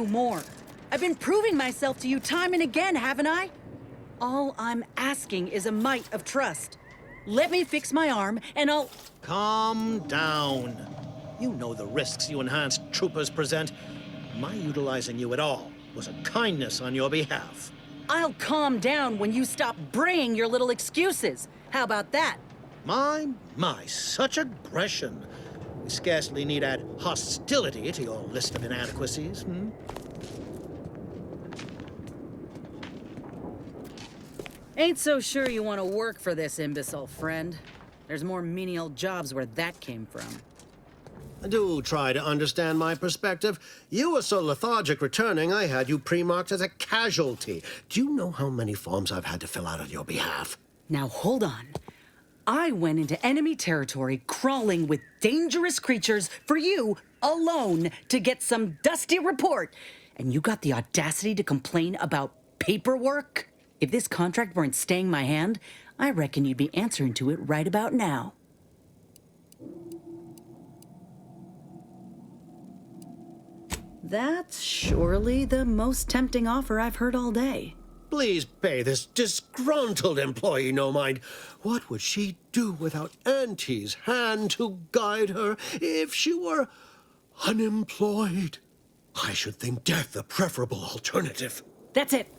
do more. I've been proving myself to you time and again, haven't I? All I'm asking is a mite of trust. Let me fix my arm, and I'll... Calm down. You know the risks you enhanced troopers present. My utilizing you at all was a kindness on your behalf. I'll calm down when you stop braying your little excuses. How about that? My, such aggression. We scarcely need add hostility to your list of inadequacies, Ain't so sure you want to work for this imbecile, friend. There's more menial jobs where that came from. Do try to understand my perspective. You were so lethargic returning, I had you pre-marked as a casualty. Do you know how many forms I've had to fill out on your behalf? Now hold on. I went into enemy territory crawling with dangerous creatures for you alone to get some dusty report. And you got the audacity to complain about paperwork? If this contract weren't staying my hand, I reckon you'd be answering to it right about now. That's surely the most tempting offer I've heard all day. Please pay this disgruntled employee no mind. What would she do without Auntie's hand to guide her if she were unemployed? I should think death a preferable alternative. That's it.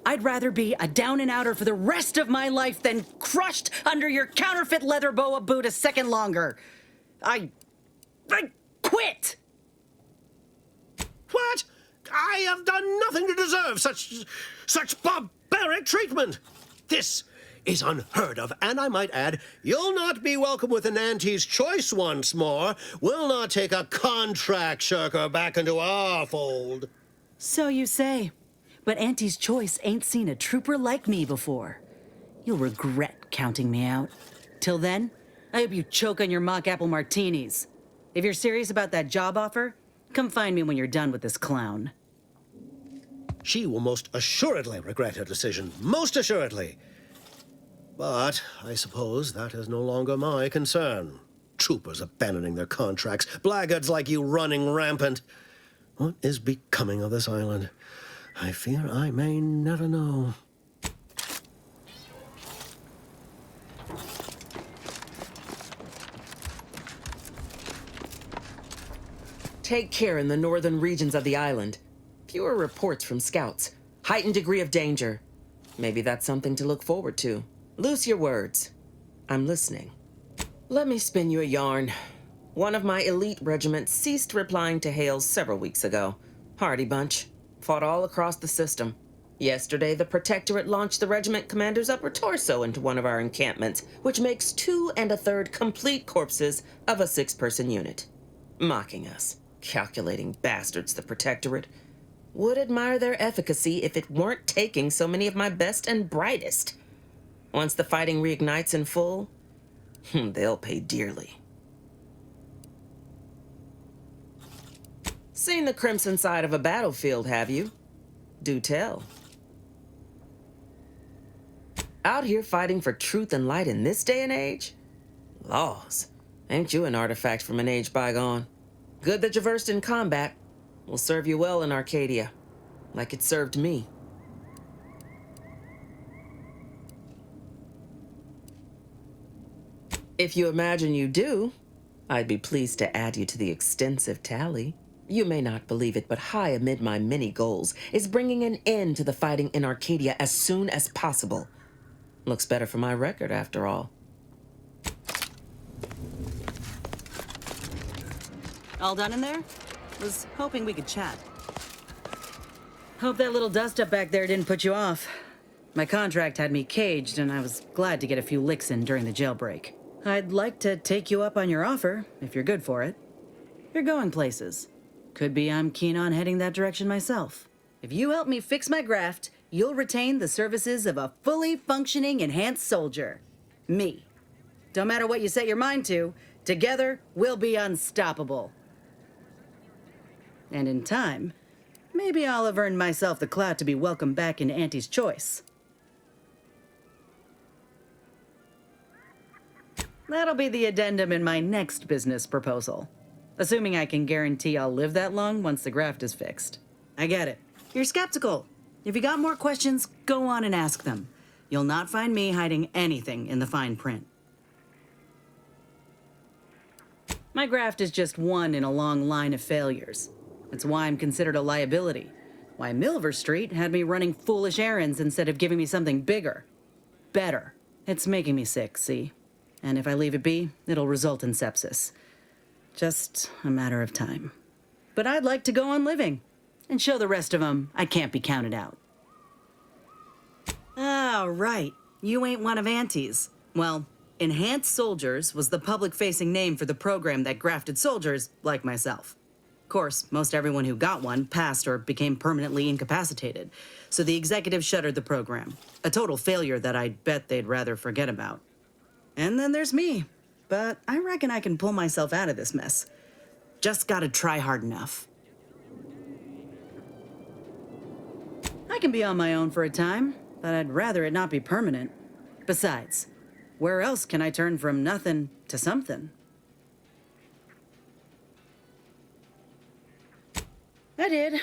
I'd rather be a down-and-outer for the rest of my life than crushed under your counterfeit leather boa boot a second longer. I quit! What? I have done nothing to deserve such barbaric treatment. This is unheard of, and I might add, you'll not be welcome with an Auntie's choice once more. We'll not take a contract shirker back into our fold. So you say. But Auntie's choice ain't seen a trooper like me before. You'll regret counting me out. Till then, I hope you choke on your mock apple martinis. If you're serious about that job offer, come find me when you're done with this clown. She will most assuredly regret her decision. Most assuredly. But I suppose that is no longer my concern. Troopers abandoning their contracts. Blackguards like you running rampant. What is becoming of this island? I fear I may never know. Take care in the northern regions of the island. Fewer reports from scouts. Heightened degree of danger. Maybe that's something to look forward to. Loose your words. I'm listening. Let me spin you a yarn. One of my elite regiments ceased replying to hails several weeks ago. Hardy bunch. Fought all across the system. Yesterday, the Protectorate launched the regiment commander's upper torso into one of our encampments, which makes 2 1/3 complete corpses of a 6-person unit. Mocking us. Calculating bastards, the Protectorate. Would admire their efficacy if it weren't taking so many of my best and brightest. Once the fighting reignites in full, they'll pay dearly. Seen the crimson side of a battlefield, have you? Do tell. Out here fighting for truth and light in this day and age? Laws, ain't you an artifact from an age bygone? Good that you're versed in combat. Will serve you well in Arcadia, like it served me. If you imagine you do, I'd be pleased to add you to the extensive tally. You may not believe it, but high amid my many goals is bringing an end to the fighting in Arcadia as soon as possible. Looks better for my record, after all. All done in there? Was hoping we could chat. Hope that little dust up back there didn't put you off. My contract had me caged, and I was glad to get a few licks in during the jailbreak. I'd like to take you up on your offer, if you're good for it. You're going places. Could be I'm keen on heading that direction myself. If you help me fix my graft, you'll retain the services of a fully functioning enhanced soldier. Me. Don't matter what you set your mind to, together we'll be unstoppable. And in time, maybe I'll have earned myself the clout to be welcomed back into Auntie's choice. That'll be the addendum in my next business proposal. Assuming I can guarantee I'll live that long once the graft is fixed. I get it. You're skeptical. If you got more questions, go on and ask them. You'll not find me hiding anything in the fine print. My graft is just one in a long line of failures. That's why I'm considered a liability. Why Milver Street had me running foolish errands instead of giving me something bigger. Better. It's making me sick, see? And if I leave it be, it'll result in sepsis. Just a matter of time. But I'd like to go on living and show the rest of them I can't be counted out. Ah, right. You ain't one of Auntie's. Well, Enhanced Soldiers was the public-facing name for the program that grafted soldiers like myself. Of course, most everyone who got one passed or became permanently incapacitated, so the executive shuttered the program. A total failure that I'd bet they'd rather forget about. And then there's me. But I reckon I can pull myself out of this mess. Just gotta try hard enough. I can be on my own for a time, but I'd rather it not be permanent. Besides, where else can I turn from nothing to something? I did,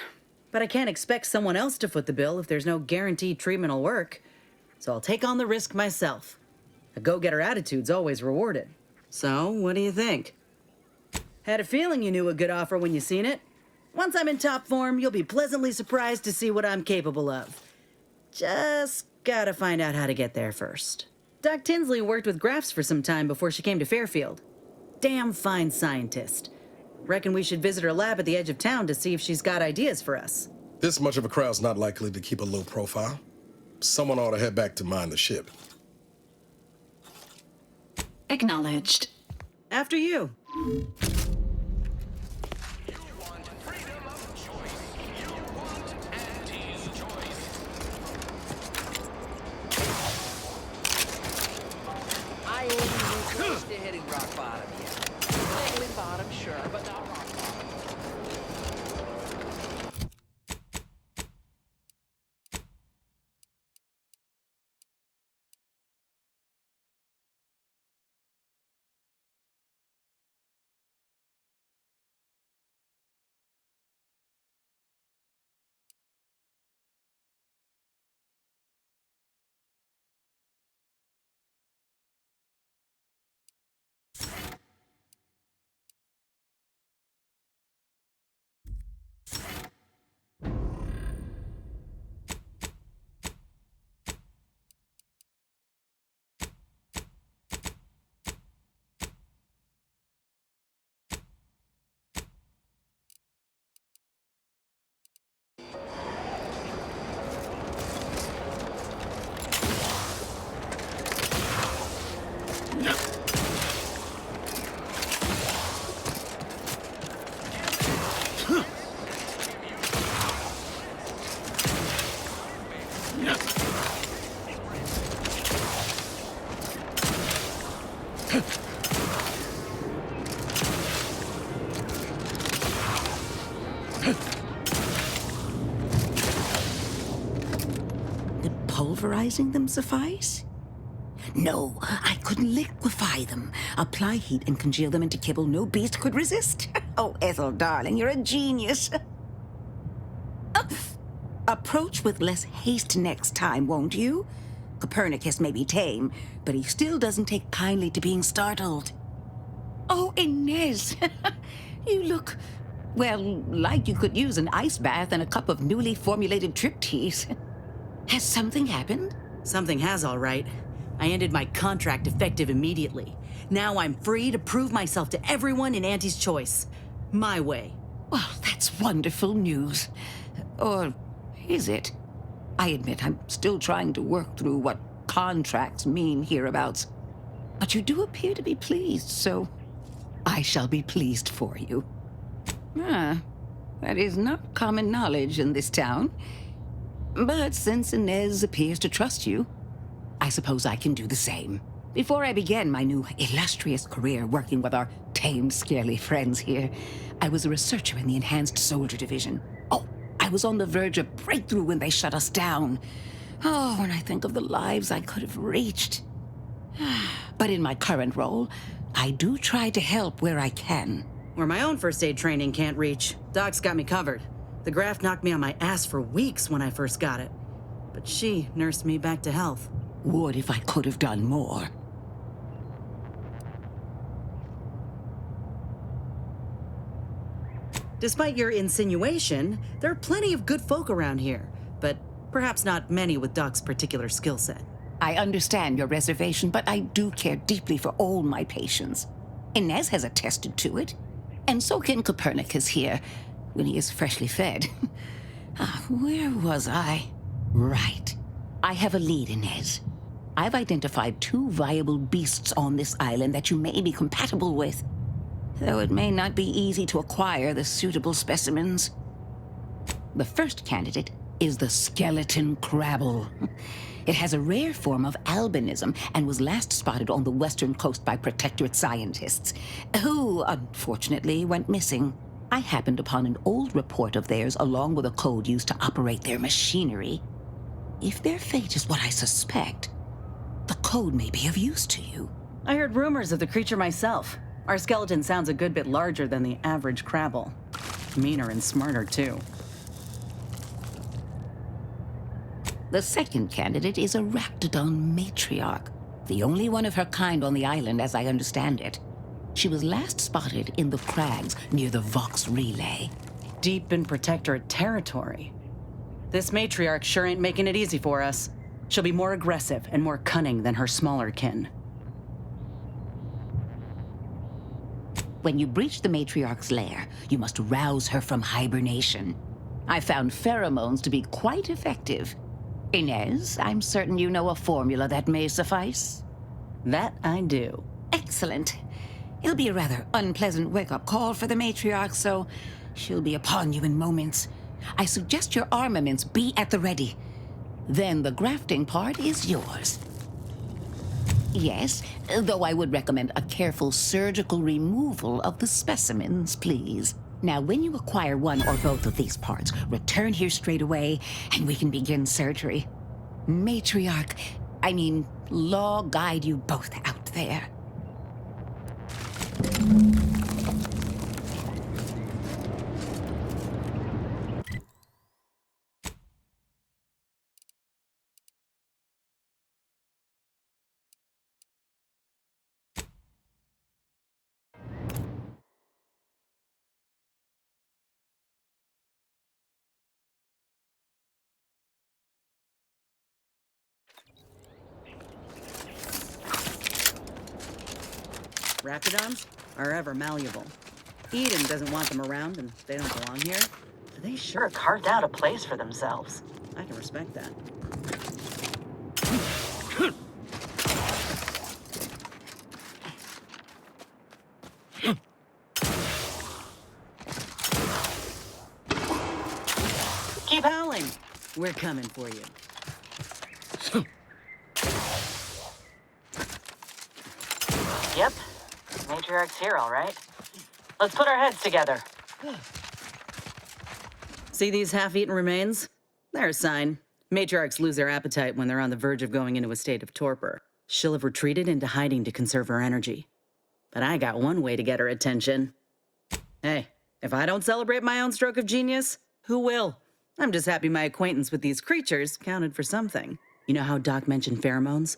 but I can't expect someone else to foot the bill if there's no guaranteed treatment will work. So I'll take on the risk myself. A go-getter attitude's always rewarded. So, what do you think? Had a feeling you knew a good offer when you seen it. Once I'm in top form, you'll be pleasantly surprised to see what I'm capable of. Just gotta find out how to get there first. Doc Tinsley worked with grafts for some time before she came to Fairfield. Damn fine scientist. Reckon we should visit her lab at the edge of town to see if she's got ideas for us. This much of a crowd's not likely to keep a low profile. Someone ought to head back to mind the ship. Acknowledged. After you. I ain't even close to hitting rock bottom yet. Sailing bottom, sure, but not rock bottom. Did pulverizing them suffice? No, I couldn't liquefy them. Apply heat and congeal them into kibble no beast could resist. Oh, Ethel, darling, you're a genius. Approach with less haste next time, won't you? Copernicus may be tame, but he still doesn't take kindly to being startled. Oh, Inez, you look, well, like you could use an ice bath and a cup of newly formulated Triptease. Has something happened? Something has, all right. I ended my contract effective immediately. Now I'm free to prove myself to everyone in Auntie's Choice. My way. Well, that's wonderful news. Or is it? I admit I'm still trying to work through what contracts mean hereabouts. But you do appear to be pleased, so I shall be pleased for you. Ah, that is not common knowledge in this town. But since Inez appears to trust you, I suppose I can do the same. Before I began my new illustrious career working with our tame, scarily friends here, I was a researcher in the Enhanced Soldier Division. Oh, I was on the verge of breakthrough when they shut us down. Oh, when I think of the lives I could have reached. But in my current role, I do try to help where I can. Where my own first aid training can't reach, Doc's got me covered. The graft knocked me on my ass for weeks when I first got it, but she nursed me back to health. Would if I could have done more. Despite your insinuation, there are plenty of good folk around here, but perhaps not many with Doc's particular skill set. I understand your reservation, but I do care deeply for all my patients. Inez has attested to it, and so can Copernicus here, when he is freshly fed. Where was I? Right. I have a lead, Inez. I've identified 2 viable beasts on this island that you may be compatible with, though it may not be easy to acquire the suitable specimens. The first candidate is the skeleton crabble. It has a rare form of albinism and was last spotted on the western coast by Protectorate scientists, who, unfortunately, went missing. I happened upon an old report of theirs along with a code used to operate their machinery. If their fate is what I suspect, the code may be of use to you. I heard rumors of the creature myself. Our skeleton sounds a good bit larger than the average crabble. Meaner and smarter, too. The second candidate is a Raptidon matriarch, the only one of her kind on the island as I understand it. She was last spotted in the crags near the Vox Relay. Deep in Protectorate territory. This matriarch sure ain't making it easy for us. She'll be more aggressive and more cunning than her smaller kin. When you breach the matriarch's lair, you must rouse her from hibernation. I found pheromones to be quite effective. Inez, I'm certain you know a formula that may suffice. That I do. Excellent. It'll be a rather unpleasant wake-up call for the matriarch, so she'll be upon you in moments. I suggest your armaments be at the ready. Then the grafting part is yours. Yes, though I would recommend a careful surgical removal of the specimens, please. Now, when you acquire one or both of these parts, return here straight away, and we can begin surgery. Law guide you both out there. Raptidons are ever malleable. Eden doesn't want them around, and they don't belong here. They sure carved out a place for themselves. I can respect that. Keep howling. We're coming for you. Yep. Matriarch's here, all right. Let's put our heads together. See these half-eaten remains? They're a sign. Matriarchs lose their appetite when they're on the verge of going into a state of torpor. She'll have retreated into hiding to conserve her energy. But I got one way to get her attention. Hey, if I don't celebrate my own stroke of genius, who will? I'm just happy my acquaintance with these creatures counted for something. You know how Doc mentioned pheromones?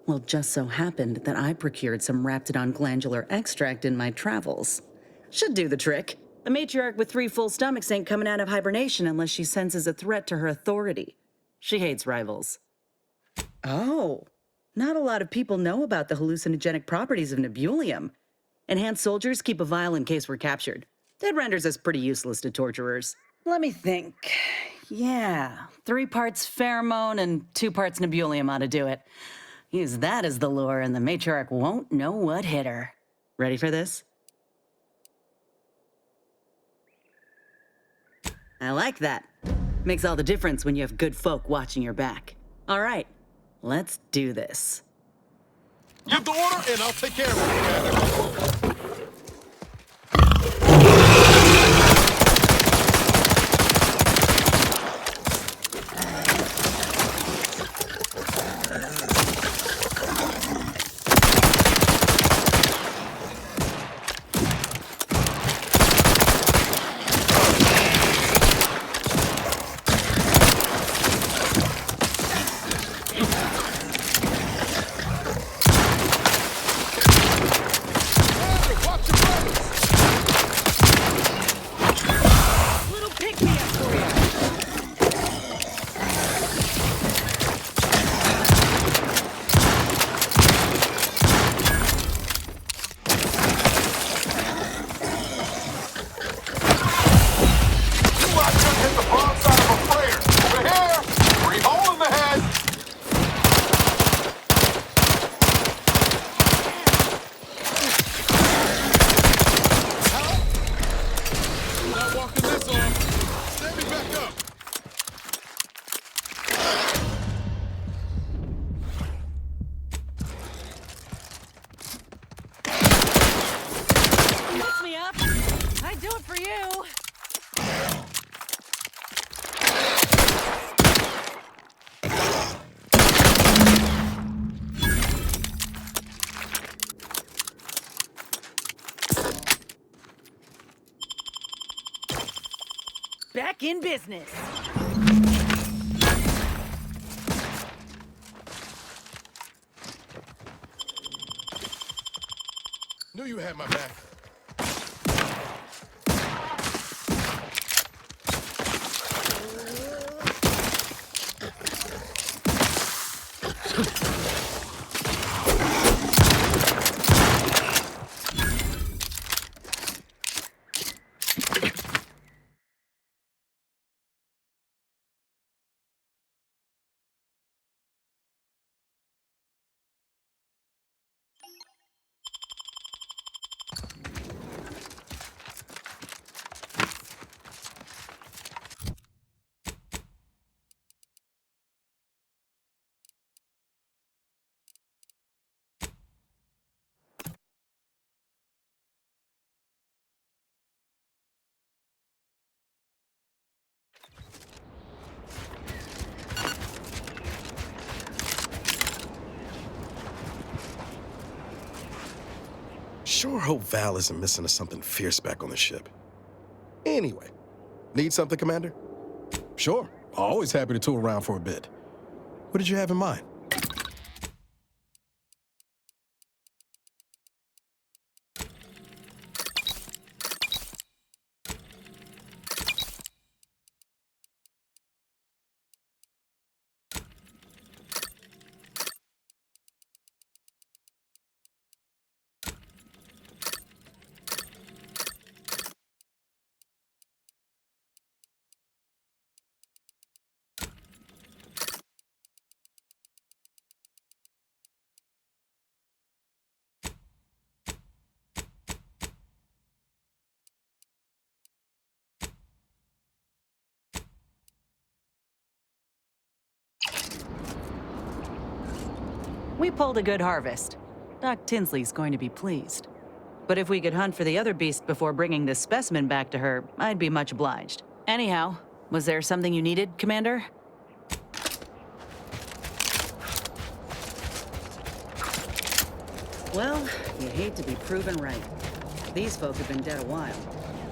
Well, just so happened that I procured some Raptidon glandular extract in my travels. Should do the trick. A matriarch with 3 full stomachs ain't coming out of hibernation unless she senses a threat to her authority. She hates rivals. Oh, not a lot of people know about the hallucinogenic properties of Nebulium. Enhanced soldiers keep a vial in case we're captured. That renders us pretty useless to torturers. Let me think. Yeah, 3 parts pheromone and 2 parts Nebulium ought to do it. Use that as the lure and the matriarch won't know what hit her. Ready for this? I like that. Makes all the difference when you have good folk watching your back. All right, let's do this. Give the order, and I'll take care of it. back in business. Knew you had my back. Sure hope Val isn't missing something fierce back on the ship. Anyway, need something, Commander? Sure. Always happy to tool around for a bit. What did you have in mind? We pulled a good harvest. Doc Tinsley's going to be pleased. But if we could hunt for the other beast before bringing this specimen back to her, I'd be much obliged. Anyhow, was there something you needed, Commander? Well, you hate to be proven right. These folk have been dead a while.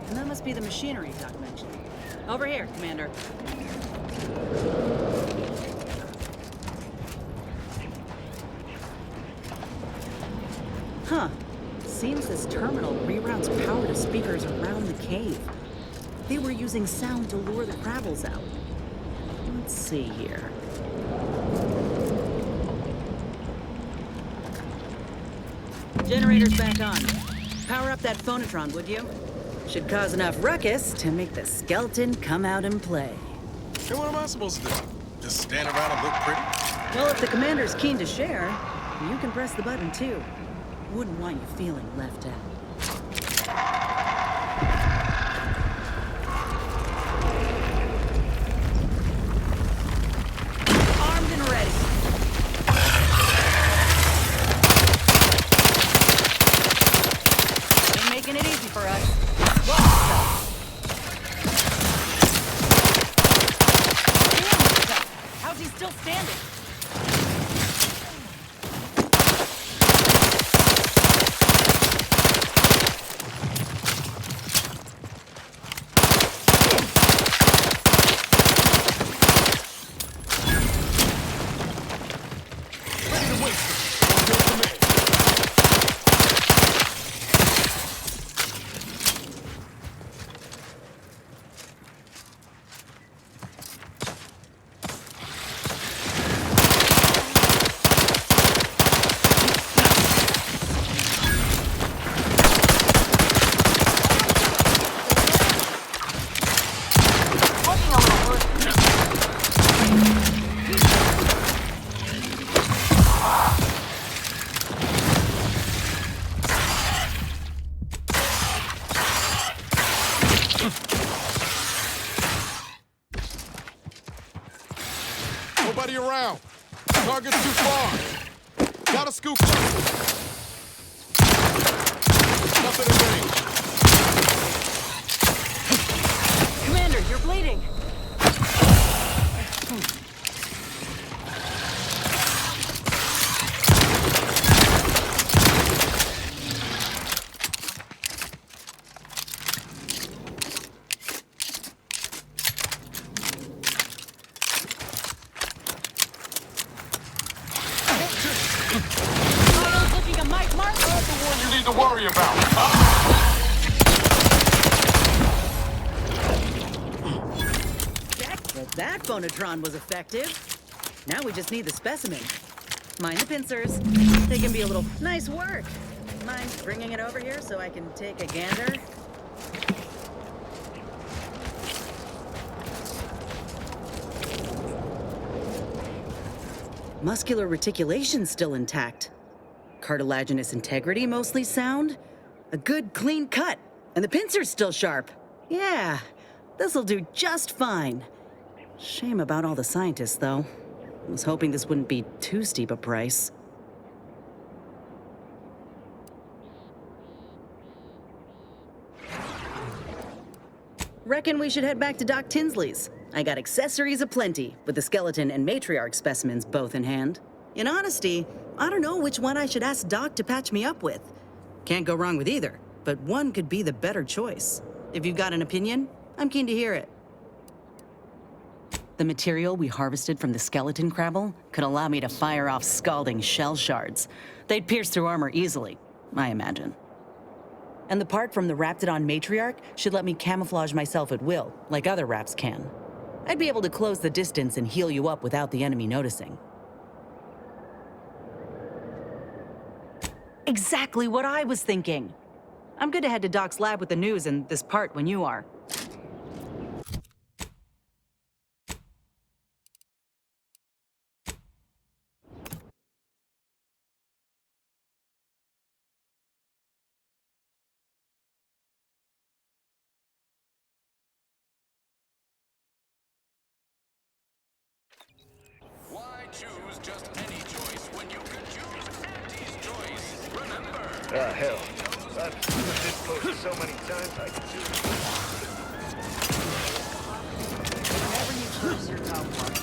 And that must be the machinery Doc mentioned. Over here, Commander. Huh. Seems this terminal reroutes power to speakers around the cave. They were using sound to lure the Krabbels out. Let's see here. Generator's back on. Power up that phonotron, would you? Should cause enough ruckus to make the skeleton come out and play. And what am I supposed to do? Just stand around and look pretty? Well, if the commander's keen to share, you can press the button too. Wouldn't want you feeling left out. Armed and ready. Ain't making it easy for us. How's he still standing? Nobody around. Target's too far. Gotta scoop closer. Nothing in range. Commander, you're bleeding. worry about. Well, that phonotron was effective. Now we just need the specimen. Mind the pincers. They can be a little nice work. Mind bringing it over here so I can take a gander? Muscular reticulation's still intact. Cartilaginous integrity mostly sound. A good clean cut. And the pincer's still sharp. Yeah, this'll do just fine. Shame about all the scientists, though. I was hoping this wouldn't be too steep a price. Reckon we should head back to Doc Tinsley's. I got accessories aplenty, with the skeleton and matriarch specimens both in hand. In honesty, I don't know which one I should ask Doc to patch me up with. Can't go wrong with either, but one could be the better choice. If you've got an opinion, I'm keen to hear it. The material we harvested from the skeleton crabble could allow me to fire off scalding shell shards. They'd pierce through armor easily, I imagine. And the part from the Raptidon matriarch should let me camouflage myself at will, like other Raps can. I'd be able to close the distance and heal you up without the enemy noticing. Exactly what I was thinking. I'm good to head to Doc's lab with the news and this part when you are. Why choose just any choice when you can choose Auntie's choice? Remember. Ah, hell. I've used this post so many times I can do it. Whenever you choose your top one,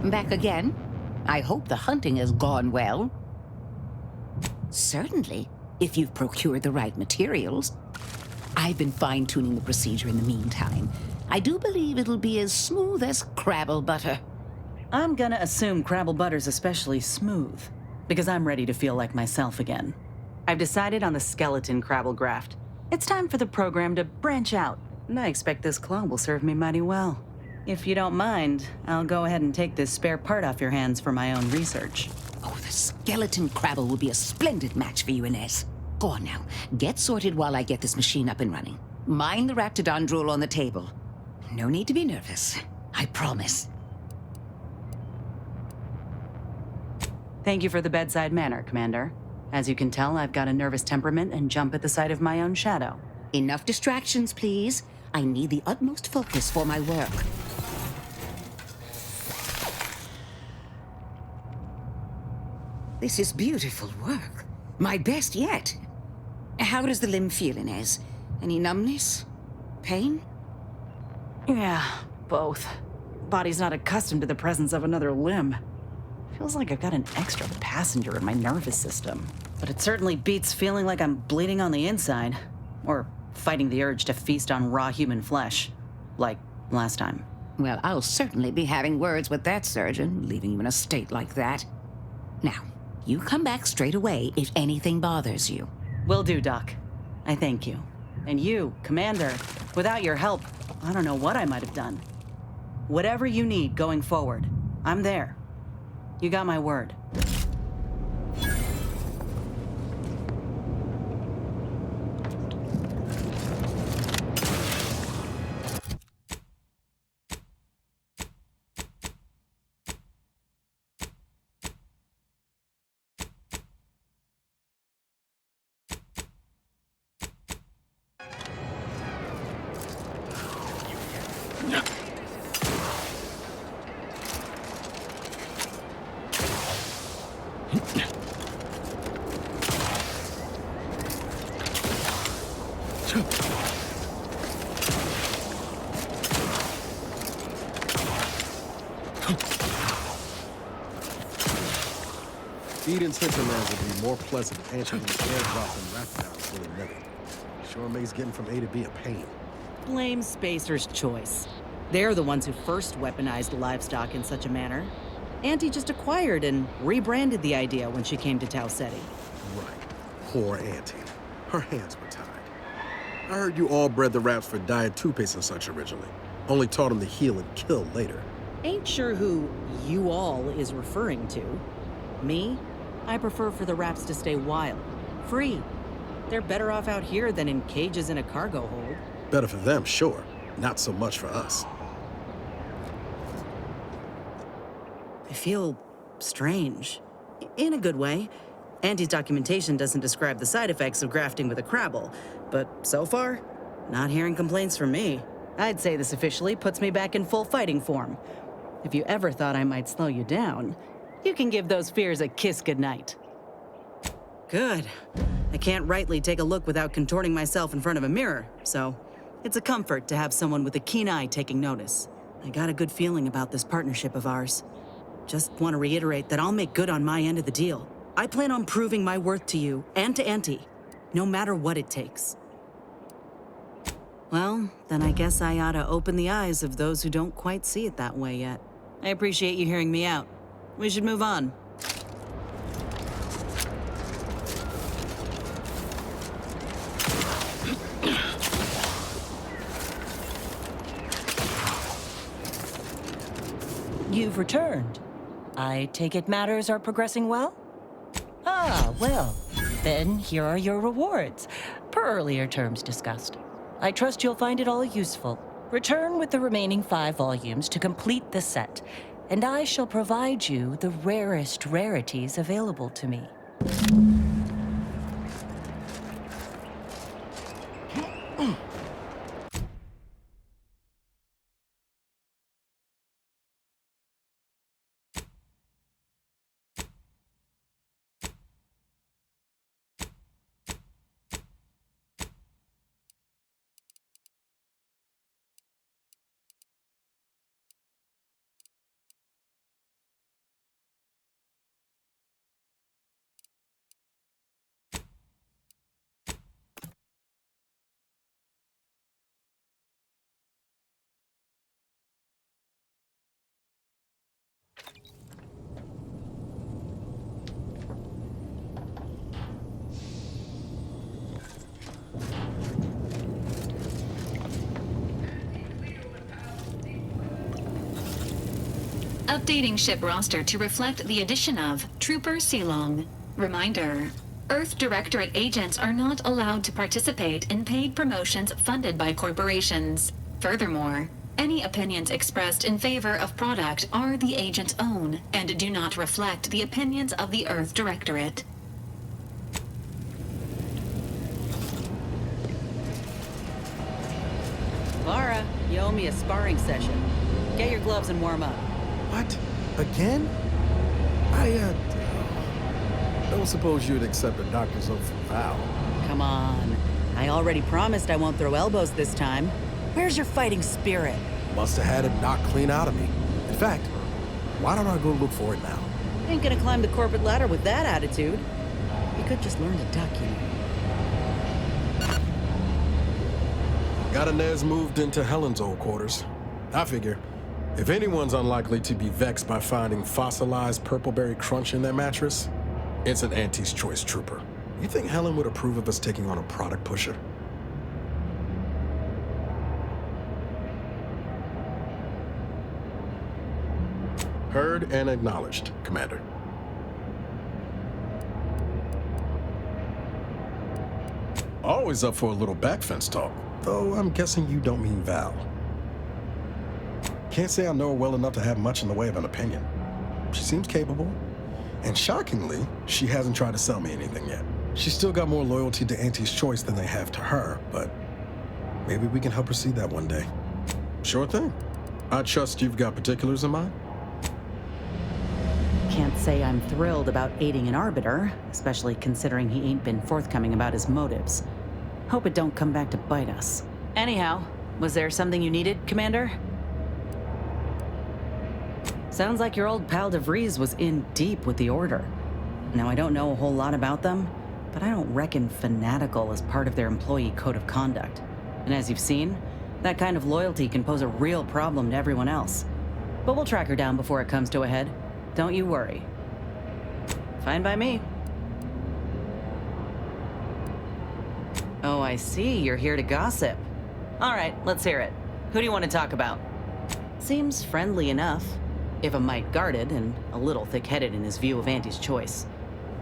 Back again? I hope the hunting has gone well. Certainly, if you've procured the right materials. I've been fine-tuning the procedure in the meantime. I do believe it'll be as smooth as Crabble butter. I'm gonna assume Crabble Butter's especially smooth, because I'm ready to feel like myself again. I've decided on the skeleton Crabble graft. It's time for the program to branch out, and I expect this claw will serve me mighty well. If you don't mind, I'll go ahead and take this spare part off your hands for my own research. Oh, the skeleton Crabble will be a splendid match for you, Inez. Go on now. Get sorted while I get this machine up and running. Mind the Raptidon drool on the table. No need to be nervous. I promise. Thank you for the bedside manner, Commander. As you can tell, I've got a nervous temperament and jump at the sight of my own shadow. Enough distractions, please. I need the utmost focus for my work. This is beautiful work. My best yet. How does the limb feel, Inez? Any numbness? Pain? Yeah, both. Body's not accustomed to the presence of another limb. Feels like I've got an extra passenger in my nervous system. But it certainly beats feeling like I'm bleeding on the inside. Or fighting the urge to feast on raw human flesh. Like last time. Well, I'll certainly be having words with that surgeon, leaving you in a state like that. Now, you come back straight away if anything bothers you. Will do, Doc. I thank you. And you, Commander, without your help, I don't know what I might have done. Whatever you need going forward, I'm there. You got my word. Eden's hinterlands would be more pleasant if answering the airdrop and wrap-downs willy-nilly. Sure makes getting from A to B a pain. Blame Spacer's choice. They're the ones who first weaponized livestock in such a manner. Auntie just acquired and rebranded the idea when she came to Tau Ceti. Right. Poor Auntie. Her hands were tied. I heard you all bred the raps for diet toothpaste and such originally. Only taught them to heal and kill later. Ain't sure who you all is referring to. Me? I prefer for the raps to stay wild. Free. They're better off out here than in cages in a cargo hold. Better for them, sure. Not so much for us. I feel strange. In a good way. Auntie's documentation doesn't describe the side effects of grafting with a Crabble, but so far, not hearing complaints from me. I'd say this officially puts me back in full fighting form. If you ever thought I might slow you down, you can give those fears a kiss goodnight. Good. I can't rightly take a look without contorting myself in front of a mirror, so it's a comfort to have someone with a keen eye taking notice. I got a good feeling about this partnership of ours. Just want to reiterate that I'll make good on my end of the deal. I plan on proving my worth to you and to Auntie, no matter what it takes. Well, then I guess I ought to open the eyes of those who don't quite see it that way yet. I appreciate you hearing me out. We should move on. You've returned. I take it matters are progressing well? Ah, well, then here are your rewards, per earlier terms discussed. I trust you'll find it all useful. Return with the remaining 5 volumes to complete the set, and I shall provide you the rarest rarities available to me. Updating ship roster to reflect the addition of Trooper Silong. Reminder: Earth Directorate agents are not allowed to participate in paid promotions funded by corporations. Furthermore, any opinions expressed in favor of product are the agent's own and do not reflect the opinions of the Earth Directorate. Lara, you owe me a sparring session. Get your gloves and warm up. What? Again? I don't suppose you'd accept a doctor's oath from Val. Come on. I already promised I won't throw elbows this time. Where's your fighting spirit? Must have had it knocked clean out of me. In fact, why don't I go look for it now? Ain't gonna climb the corporate ladder with that attitude. You could just learn to duck, you know. Got Inez moved into Helen's old quarters. I figure, if anyone's unlikely to be vexed by finding fossilized purpleberry crunch in their mattress, it's an Auntie's Choice trooper. You think Helen would approve of us taking on a product pusher? Heard and acknowledged, Commander. Always up for a little backfence talk, though I'm guessing you don't mean Val. Can't say I know her well enough to have much in the way of an opinion. She seems capable, and shockingly, she hasn't tried to sell me anything yet. She's still got more loyalty to Auntie's Choice than they have to her, but maybe we can help her see that one day. Sure thing. I trust you've got particulars in mind? Can't say I'm thrilled about aiding an arbiter, especially considering he ain't been forthcoming about his motives. Hope it don't come back to bite us. Anyhow, was there something you needed, Commander? Sounds like your old pal DeVries was in deep with the Order. Now, I don't know a whole lot about them, but I don't reckon fanatical is part of their employee code of conduct. And as you've seen, that kind of loyalty can pose a real problem to everyone else. But we'll track her down before it comes to a head. Don't you worry. Fine by me. Oh, I see. You're here to gossip. All right, let's hear it. Who do you want to talk about? Seems friendly enough, if a mite guarded and a little thick-headed in his view of Auntie's Choice.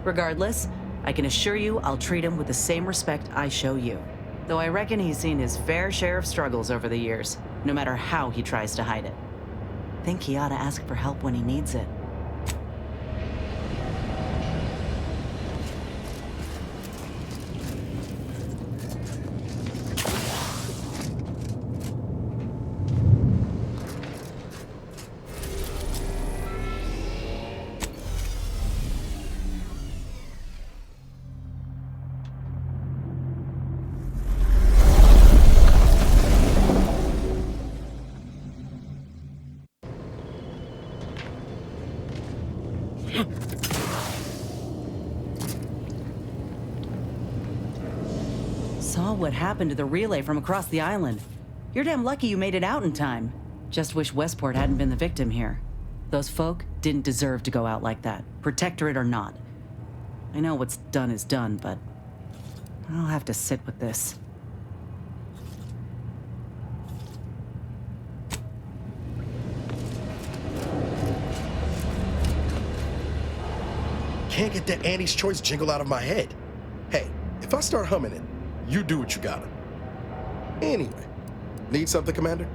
Regardless, I can assure you I'll treat him with the same respect I show you. Though I reckon he's seen his fair share of struggles over the years, no matter how he tries to hide it. Think he ought to ask for help when he needs it. Saw what happened to the relay from across the island. You're damn lucky you made it out in time. Just wish Westport hadn't been the victim here. Those folk didn't deserve to go out like that, Protectorate or not. I know what's done is done, but I'll have to sit with this. Can't get that Auntie's Choice jingle out of my head. Hey, if I start humming it, you do what you gotta. Anyway, need something, Commander?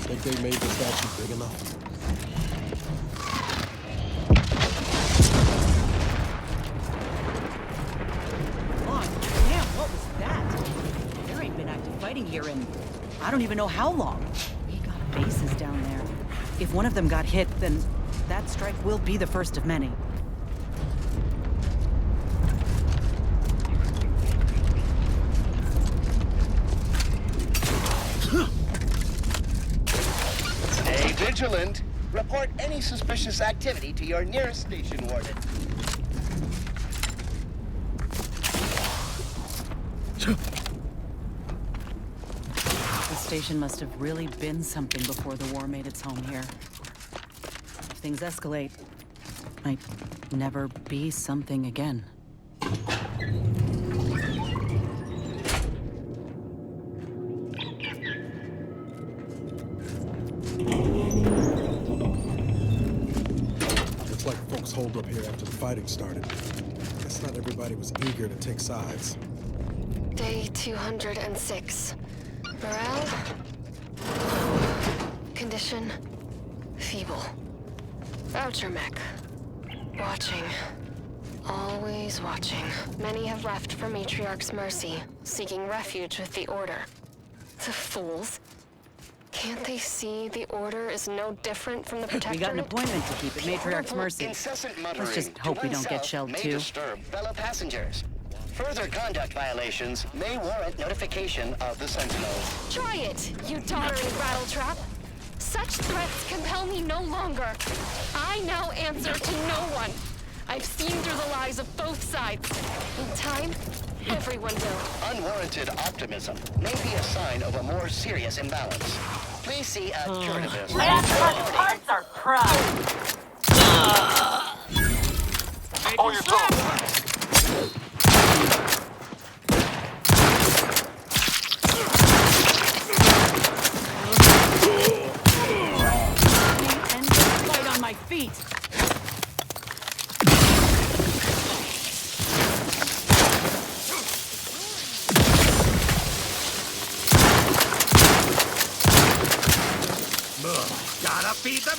Think they made the statue big enough? Long. Damn, what was that? There ain't been active fighting here in I don't even know how long. We got bases down there. If one of them got hit, then that strike will be the first of many. Stay vigilant. Report any suspicious activity to your nearest station warden. The station must have really been something before the war made its home here. If things escalate, might never be something again. Looks like folks holed up here after the fighting started. Guess not everybody was eager to take sides. Day 206. Morale? Condition? Feeble. Voucher mech. Watching. Always watching. Many have left for Matriarch's mercy, seeking refuge with the Order. The fools. Can't they see the Order is no different from the Protectorate? We got an appointment to keep at Matriarch's mercy. Incessant muttering Let's just hope we don't get shelled may too. disturb fellow passengers. Further conduct violations may warrant notification of the Sentinels. Try it, you doddering rattletrap. Such threats compel me no longer. I now answer to no one. I've seen through the lies of both sides. In time, everyone will. Unwarranted optimism may be a sign of a more serious imbalance. Please see a curativist. Parts are pride. Oh, you're toast. And fight on my feet. Gotta feed them.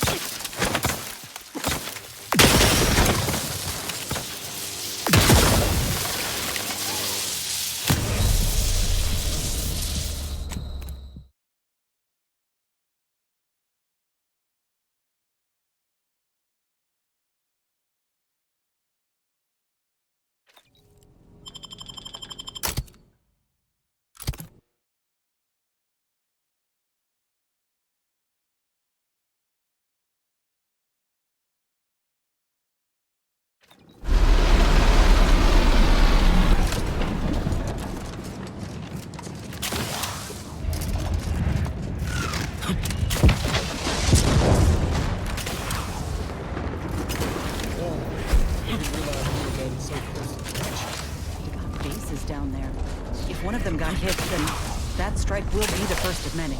Bases down there. If one of them got hit, then that strike will be the first of many.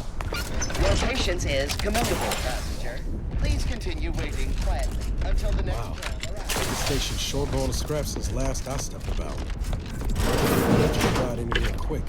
Your patience is commendable, passenger. Please continue waiting quietly until the next tram arrives. The station's short-ball of scraps since last I stepped about. Let's provide anything quick.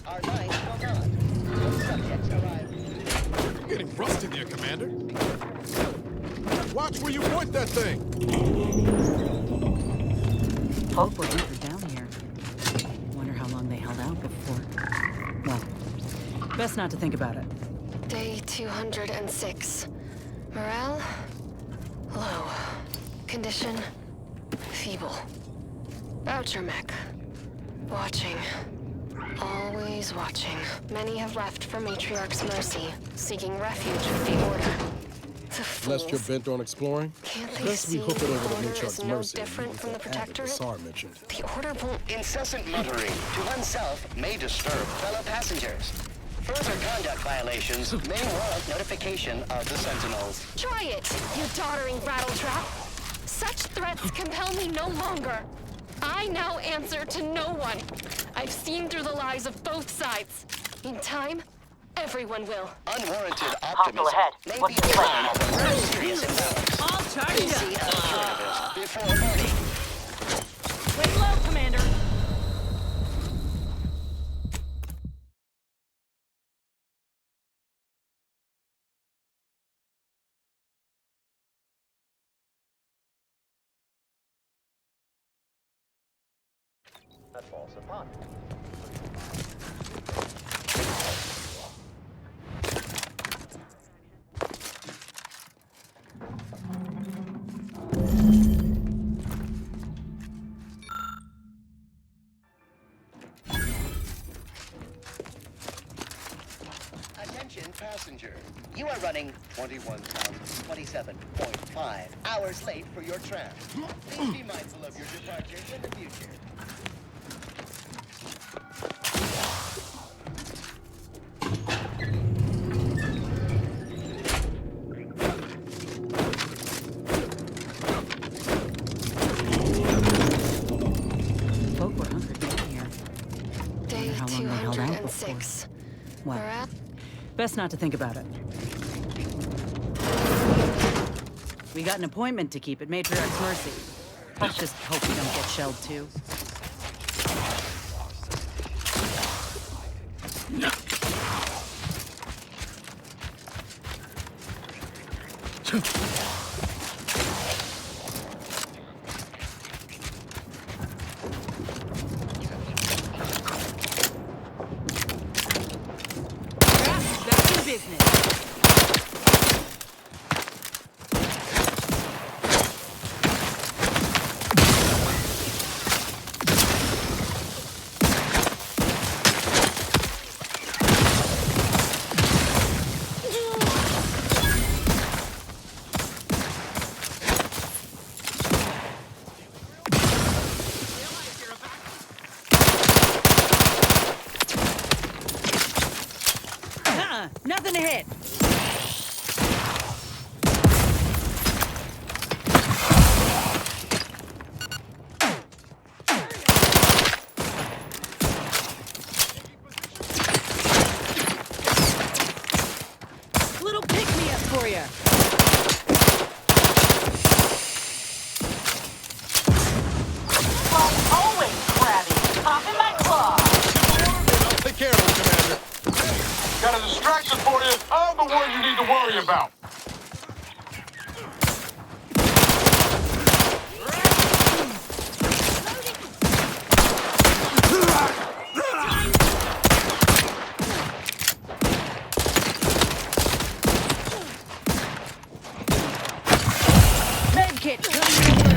Our lines will not. No subjects arrive. You're getting rusty there, Commander. Watch where you point that thing. Hope we're deeper down here. Wonder how long they held out before. Well, best not to think about it. Day 206. Morale? Low. Condition? Feeble. Voucher mech. Watching. Always watching. Many have left for Matriarch's mercy, seeking refuge with the Order. The fools. Lest you're bent on exploring, Can't they best we see hook it the over to Order Matriarch's is no mercy. different from the Protectorate? Bassar mentioned. The Order won't... Incessant muttering to oneself may disturb fellow passengers. Further conduct violations may warrant notification of the Sentinels. Try it, you doddering rattletrap. Such threats compel me no longer. I now answer to no one. I've seen through the lies of both sides. In time, everyone will. Unwarranted optimism ahead. may What's be the a plan? sign of a very serious imbalance. All charged Please see a curativist before boarding. Lay low, Commander. That falls upon you. passenger. You are running 21,027.5 hours late for your tram. Please be mindful of your departure in the future. Folk were hunkered down here. Day How long they held out before. 206. Well, We're at best not to think about it. We got an appointment to keep at Matriarch's Mercy. Let's just hope we don't get shelled too. Back in business. Nothing to hit. Little pick-me-up for you. Always crabby. Pop in my claw. I'll take care of him, Commander. Got a distraction for you. I'm the one you need to worry about. Medkit coming your way.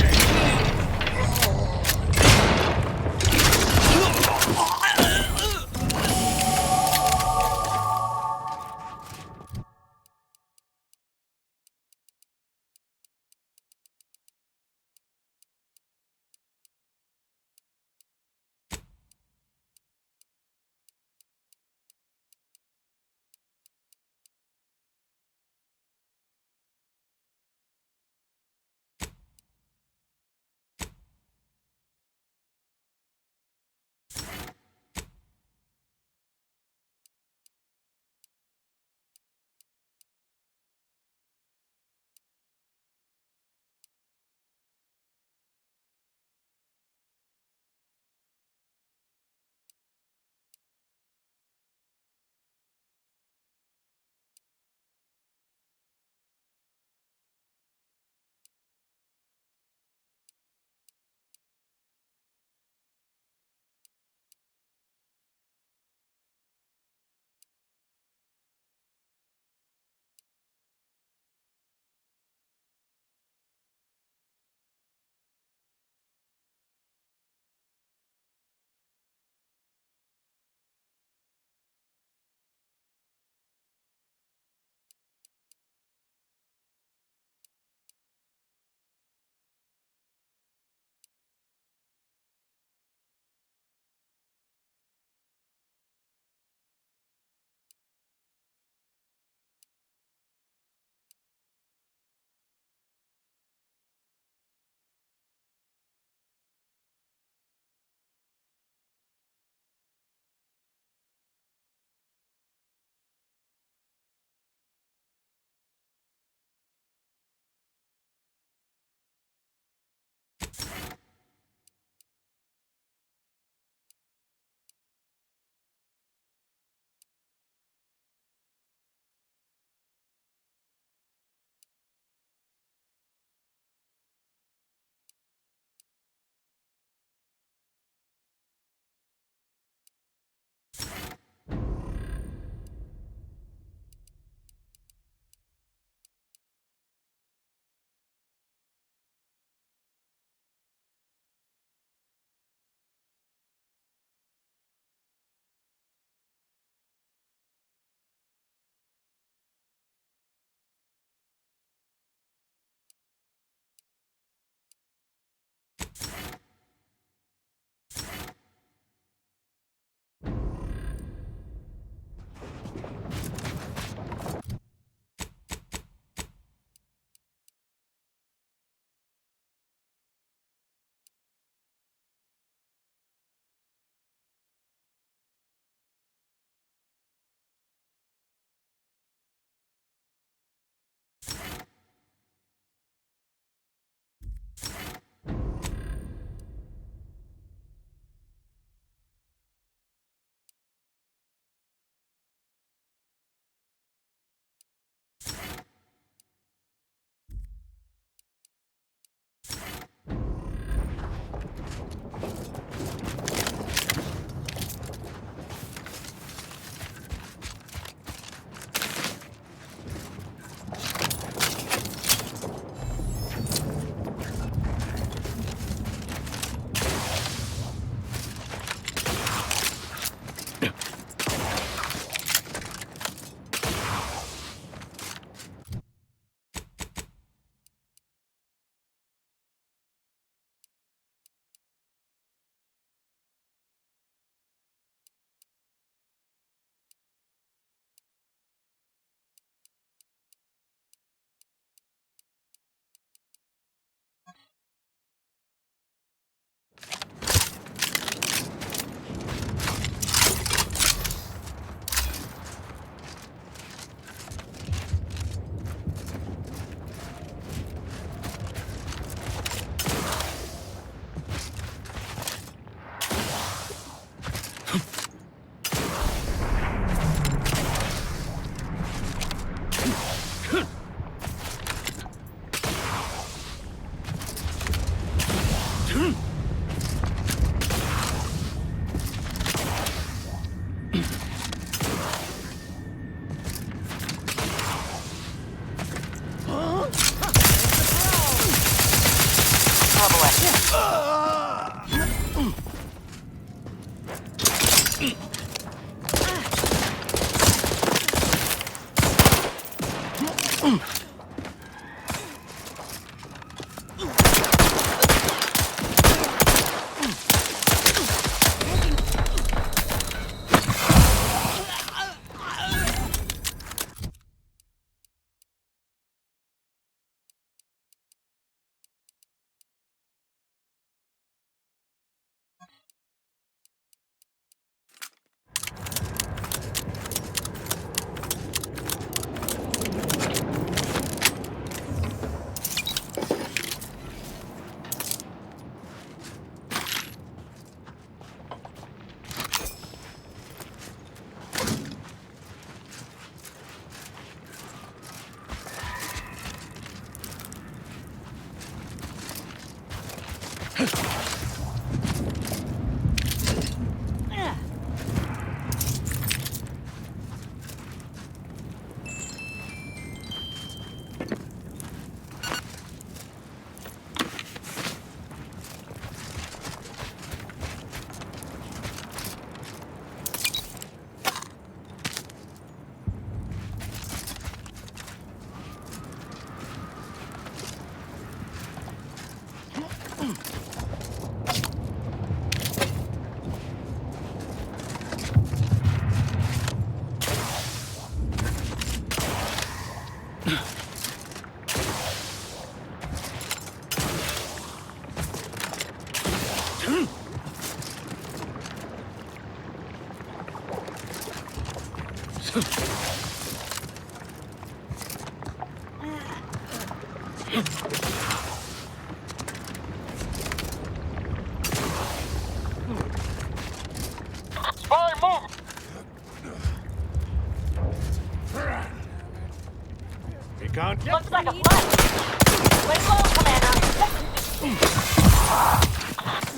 Spy move! Recon. Looks like a flash. Way low, Commander.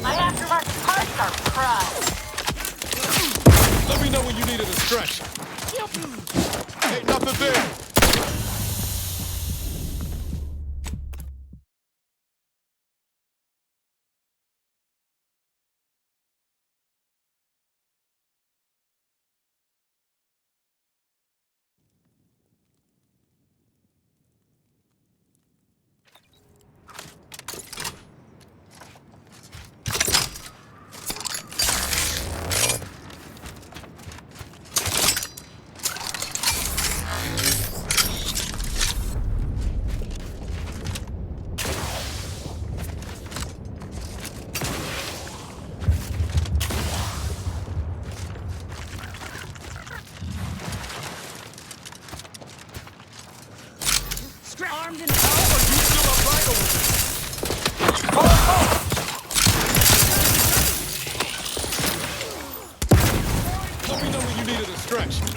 My aftermarket parts are crushed. Let me know when you need a distraction. Ain't nothing there. Armed and You still up right over there. Let me know when you need a distraction.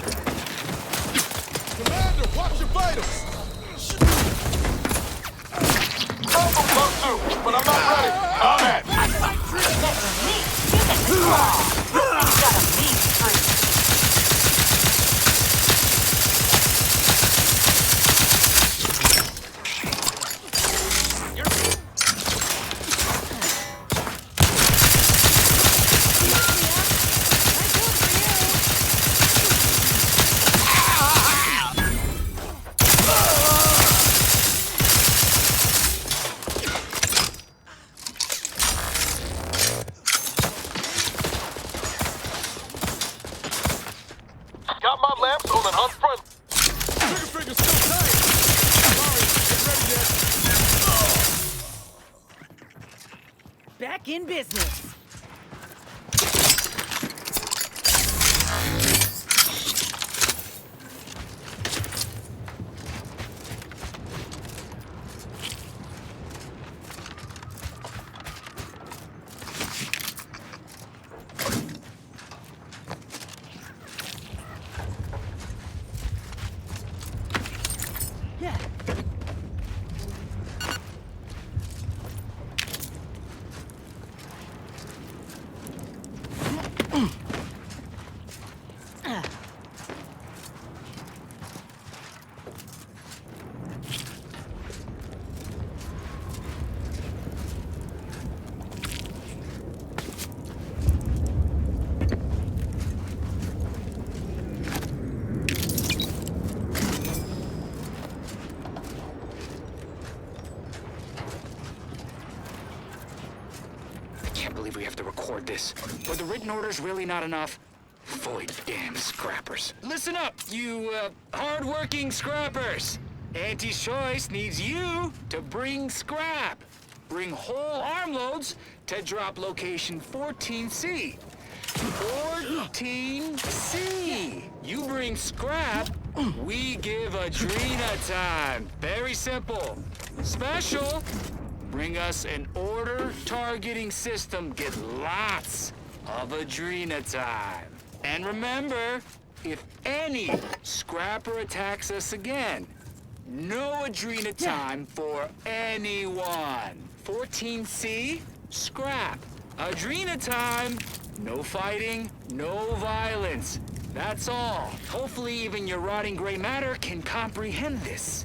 Commander, watch your vitals. Close too, but I'm not ready. I'm at. That's me. You can crawl. You've got a mean streak. Got my lamps on an unfriendly. Trigger finger's still tight. Sorry, get ready yet. Back in business. We have to record this. Were the written orders really not enough? Void damn scrappers. Listen up, you, hard-working scrappers. Auntie's Choice needs you to bring scrap. Bring whole armloads to drop location 14C. 14C. You bring scrap, we give Adrena time. Very simple. Special. Bring us an order targeting system. Get lots of Adrena time. And remember, if any scrapper attacks us again, no Adrena time for anyone. 14C, scrap. Adrena time, no fighting, no violence. That's all. Hopefully even your rotting gray matter can comprehend this.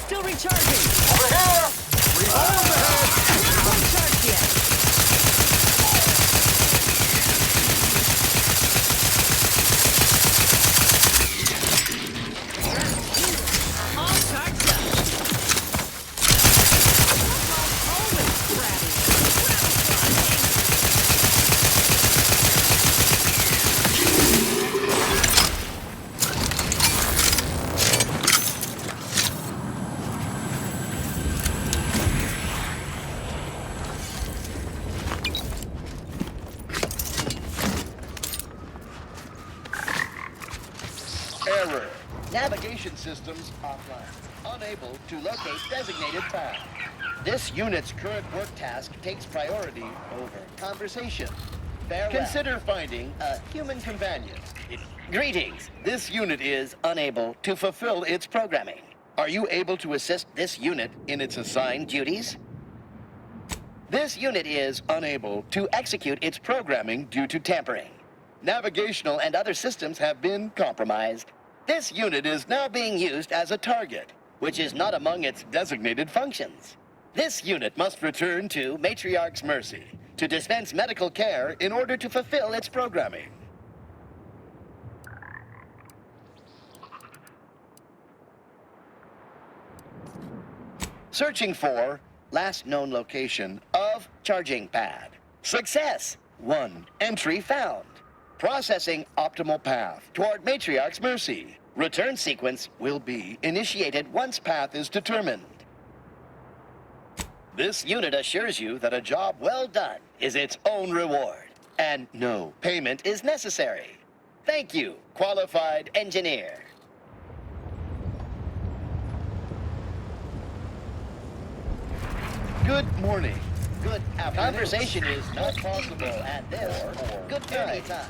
Still recharging. Over here! Not charged yet. All charged up. Always crabby. Error. Navigation systems offline. Unable to locate designated path. This unit's current work task takes priority over conversation. Farewell. Consider finding a human companion. Greetings. This unit is unable to fulfill its programming. Are you able to assist this unit in its assigned duties? This unit is unable to execute its programming due to tampering. Navigational and other systems have been compromised. This unit is now being used as a target, which is not among its designated functions. This unit must return to Matriarch's Mercy to dispense medical care in order to fulfill its programming. Searching for last known location of charging pad. Success! 1 entry found. Processing optimal path toward Matriarch's Mercy. Return sequence will be initiated once path is determined. This unit assures you that a job well done is its own reward, and no payment is necessary. Thank you, qualified engineer. Good morning. Good afternoon. Conversation is not possible at this or good any time.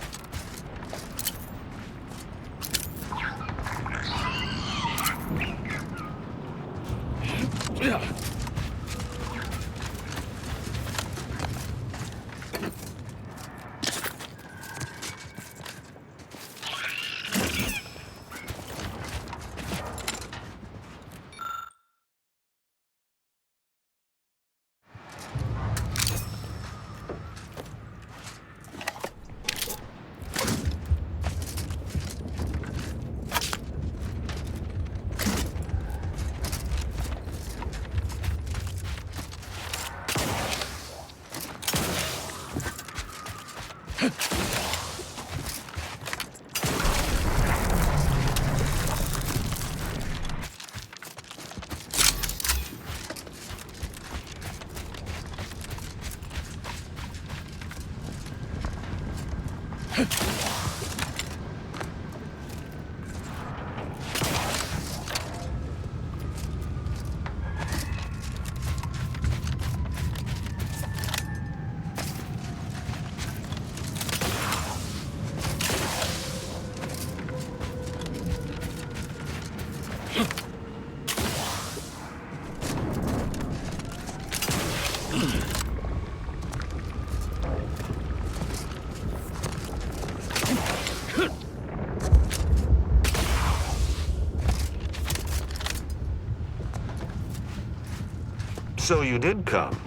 So you did come.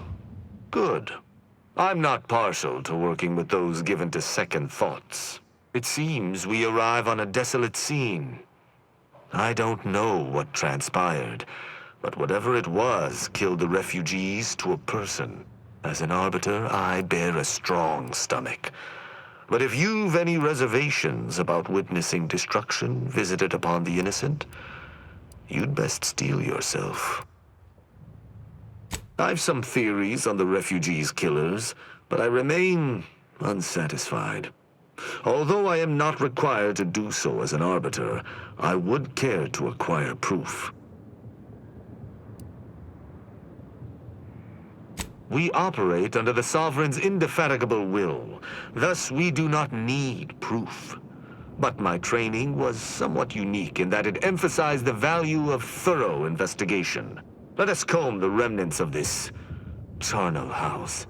Good. I'm not partial to working with those given to second thoughts. It seems we arrive on a desolate scene. I don't know what transpired, but whatever it was killed the refugees to a person. As an Arbiter, I bear a strong stomach. But if you've any reservations about witnessing destruction visited upon the innocent, you'd best steel yourself. I've some theories on the refugees' killers, but I remain unsatisfied. Although I am not required to do so as an Arbiter, I would care to acquire proof. We operate under the Sovereign's indefatigable will. Thus, we do not need proof. But my training was somewhat unique in that it emphasized the value of thorough investigation. Let us comb the remnants of this charnel house.